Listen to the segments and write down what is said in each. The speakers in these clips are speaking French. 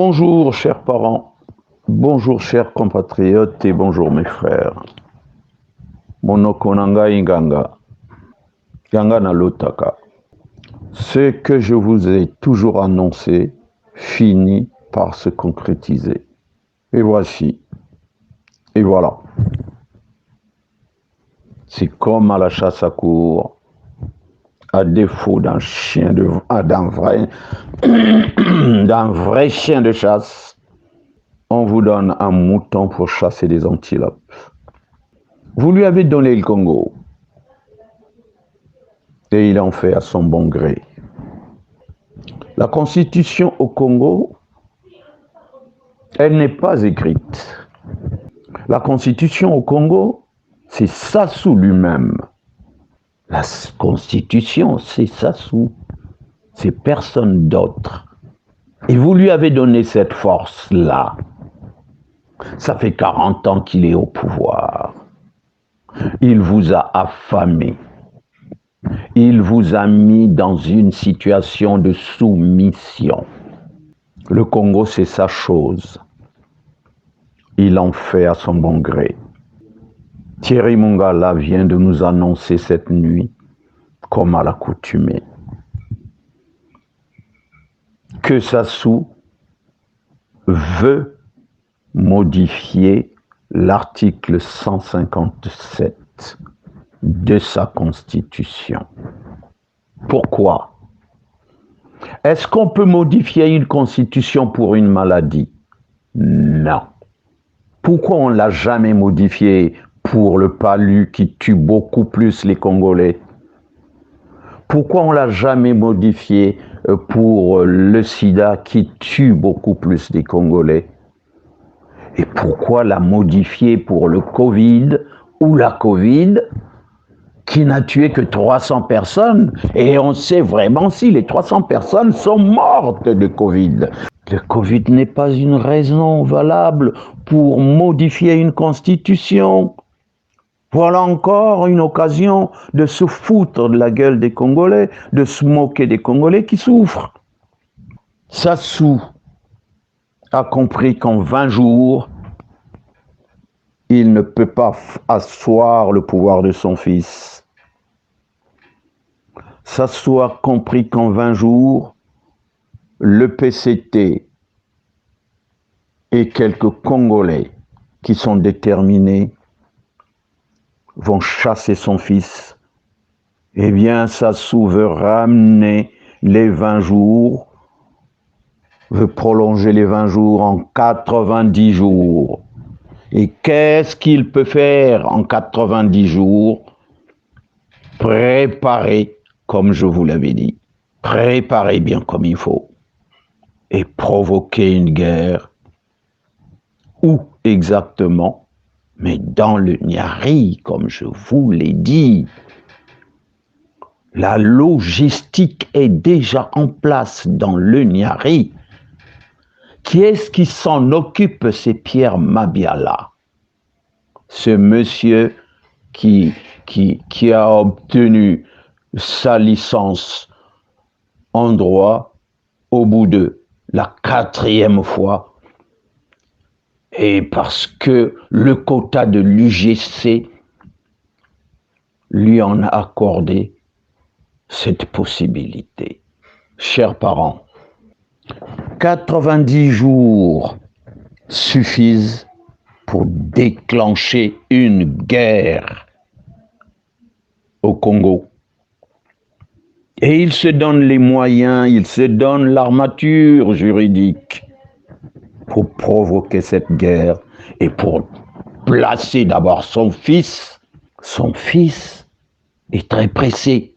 Bonjour chers parents, bonjour chers compatriotes et bonjour mes frères. Monoko nanga inganga, yanga na lotaka. Ce que je vous ai toujours annoncé finit par se concrétiser. Et voici, et voilà. C'est comme à la chasse à courre, à défaut d'un chien d'un vrai chien de chasse, on vous donne un mouton pour chasser des antilopes. Vous lui avez donné le Congo et il en fait à son bon gré. La constitution au Congo, elle n'est pas écrite. La constitution au Congo, c'est Sassou lui-même. La constitution, c'est Sassou. C'est personne d'autre. Et vous lui avez donné cette force-là. Ça fait 40 ans qu'il est au pouvoir. Il vous a affamé. Il vous a mis dans une situation de soumission. Le Congo, c'est sa chose. Il en fait à son bon gré. Thierry Mongala vient de nous annoncer cette nuit, comme à l'accoutumée, que Sassou veut modifier l'article 157 de sa constitution. Pourquoi? Est-ce qu'on peut modifier une constitution pour une maladie? Non. Pourquoi on ne l'a jamais modifié pour le palu qui tue beaucoup plus les Congolais? Pourquoi on ne l'a jamais modifié pour le sida qui tue beaucoup plus les Congolais? Et pourquoi la modifier pour le Covid ou la Covid qui n'a tué que 300 personnes? Et on sait vraiment si les 300 personnes sont mortes de Covid. Le Covid n'est pas une raison valable pour modifier une constitution. Voilà encore une occasion de se foutre de la gueule des Congolais, de se moquer des Congolais qui souffrent. Sassou a compris qu'en 20 jours, il ne peut pas asseoir le pouvoir de son fils. Sassou a compris qu'en 20 jours, le PCT et quelques Congolais qui sont déterminés vont chasser son fils. Eh bien, Sassou veut ramener les 20 jours, veut prolonger les 20 jours en 90 jours. Et qu'est-ce qu'il peut faire en 90 jours? Préparer, comme je vous l'avais dit. Préparer bien comme il faut. Et provoquer une guerre. Où exactement? Mais dans le Niari, comme je vous l'ai dit. La logistique est déjà en place dans le Niari. Qui est-ce qui s'en occupe? C'est Pierre Mabiala. Ce monsieur qui a obtenu sa licence en droit au bout de la 4e fois. Et parce que le quota de l'UGC lui en a accordé cette possibilité. Chers parents, 90 jours suffisent pour déclencher une guerre au Congo. Et il se donne les moyens, il se donne l'armature juridique pour provoquer cette guerre et pour placer d'abord son fils. Son fils est très pressé.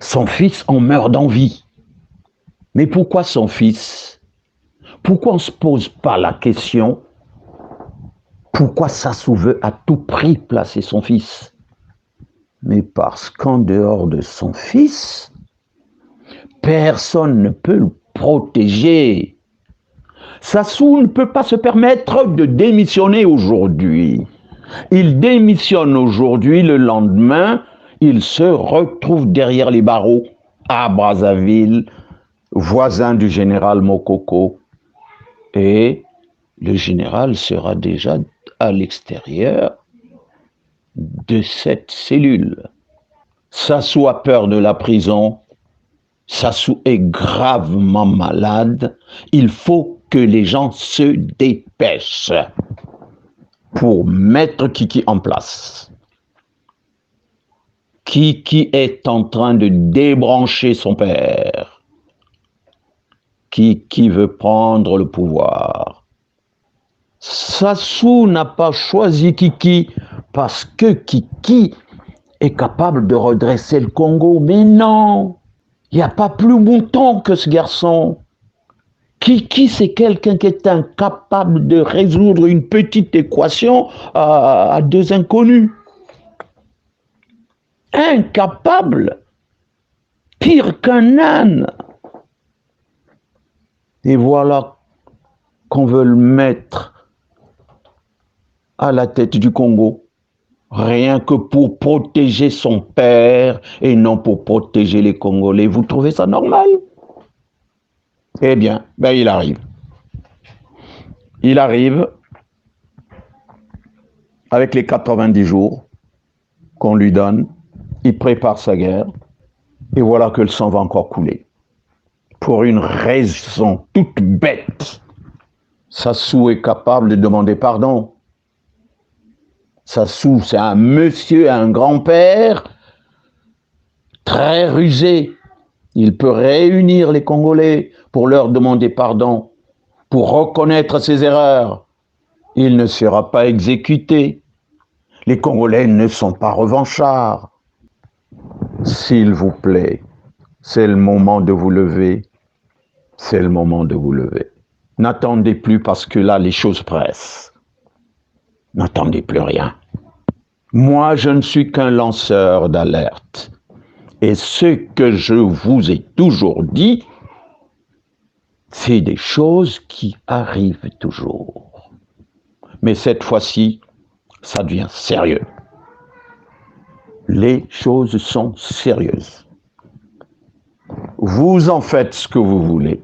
Son fils en meurt d'envie. Mais pourquoi son fils? Pourquoi on ne se pose pas la question? Pourquoi Sassou veut à tout prix placer son fils? Mais parce qu'en dehors de son fils, personne ne peut le protéger. Sassou ne peut pas se permettre de démissionner aujourd'hui. Il démissionne aujourd'hui, le lendemain, il se retrouve derrière les barreaux à Brazzaville voisin du général Mokoko, et le général sera déjà à l'extérieur de cette cellule. Sassou a peur de la prison. Sassou est gravement malade. Il faut que les gens se dépêchent pour mettre Kiki en place. Kiki est en train de débrancher son père. Kiki veut prendre le pouvoir. Sassou n'a pas choisi Kiki parce que Kiki est capable de redresser le Congo. Mais non, il n'y a pas plus mouton que ce garçon. Kiki, c'est quelqu'un qui est incapable de résoudre une petite équation à deux inconnus. Incapable, pire qu'un âne. Et voilà qu'on veut le mettre à la tête du Congo, rien que pour protéger son père et non pour protéger les Congolais. Vous trouvez ça normal? Eh bien, il arrive. Il arrive avec les 90 jours qu'on lui donne. Il prépare sa guerre. Et voilà que le sang va encore couler. Pour une raison toute bête. Sassou est capable de demander pardon. Sassou, c'est un monsieur, un grand-père très rusé. Il peut réunir les Congolais pour leur demander pardon, pour reconnaître ses erreurs. Il ne sera pas exécuté. Les Congolais ne sont pas revanchards. S'il vous plaît, c'est le moment de vous lever. C'est le moment de vous lever. N'attendez plus parce que là, les choses pressent. N'attendez plus rien. Moi, je ne suis qu'un lanceur d'alerte. Et ce que je vous ai toujours dit, c'est des choses qui arrivent toujours. Mais cette fois-ci, ça devient sérieux. Les choses sont sérieuses. Vous en faites ce que vous voulez,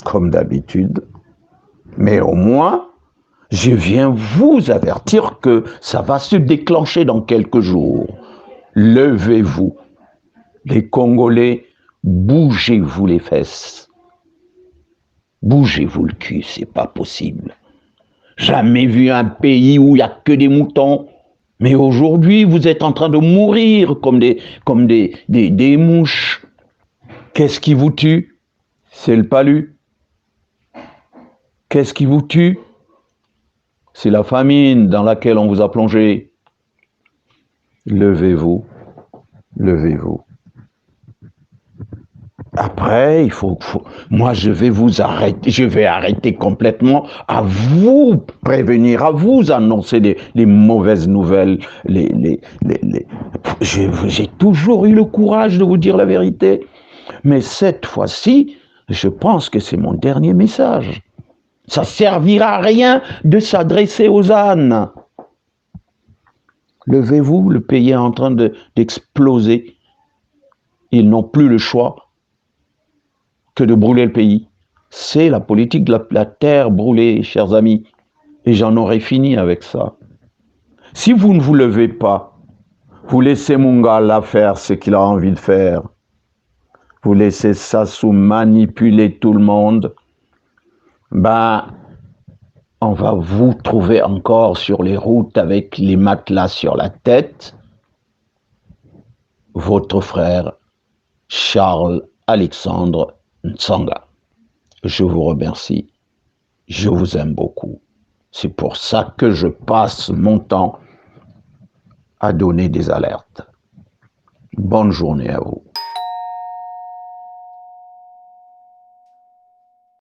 comme d'habitude, mais au moins, je viens vous avertir que ça va se déclencher dans quelques jours. Levez-vous. Les Congolais, bougez-vous les fesses. Bougez-vous le cul, c'est pas possible. Jamais vu un pays où il n'y a que des moutons. Mais aujourd'hui, vous êtes en train de mourir comme des mouches. Qu'est-ce qui vous tue? C'est le palu. Qu'est-ce qui vous tue? C'est la famine dans laquelle on vous a plongé. Levez-vous, levez-vous. Après, moi je vais vous arrêter, je vais arrêter complètement à vous prévenir, à vous annoncer les mauvaises nouvelles. J'ai toujours eu le courage de vous dire la vérité, mais cette fois-ci, je pense que c'est mon dernier message. Ça servira à rien de s'adresser aux ânes. Levez-vous, le pays est en train d'exploser. Ils n'ont plus le choix que de brûler le pays. C'est la politique de la terre brûlée, chers amis. Et j'en aurai fini avec ça. Si vous ne vous levez pas, vous laissez Mungala faire ce qu'il a envie de faire. Vous laissez Sassou manipuler tout le monde. On va vous trouver encore sur les routes avec les matelas sur la tête. Votre frère, Charles-Alexandre Ntsanga. Je vous remercie. Je vous aime beaucoup. C'est pour ça que je passe mon temps à donner des alertes. Bonne journée à vous.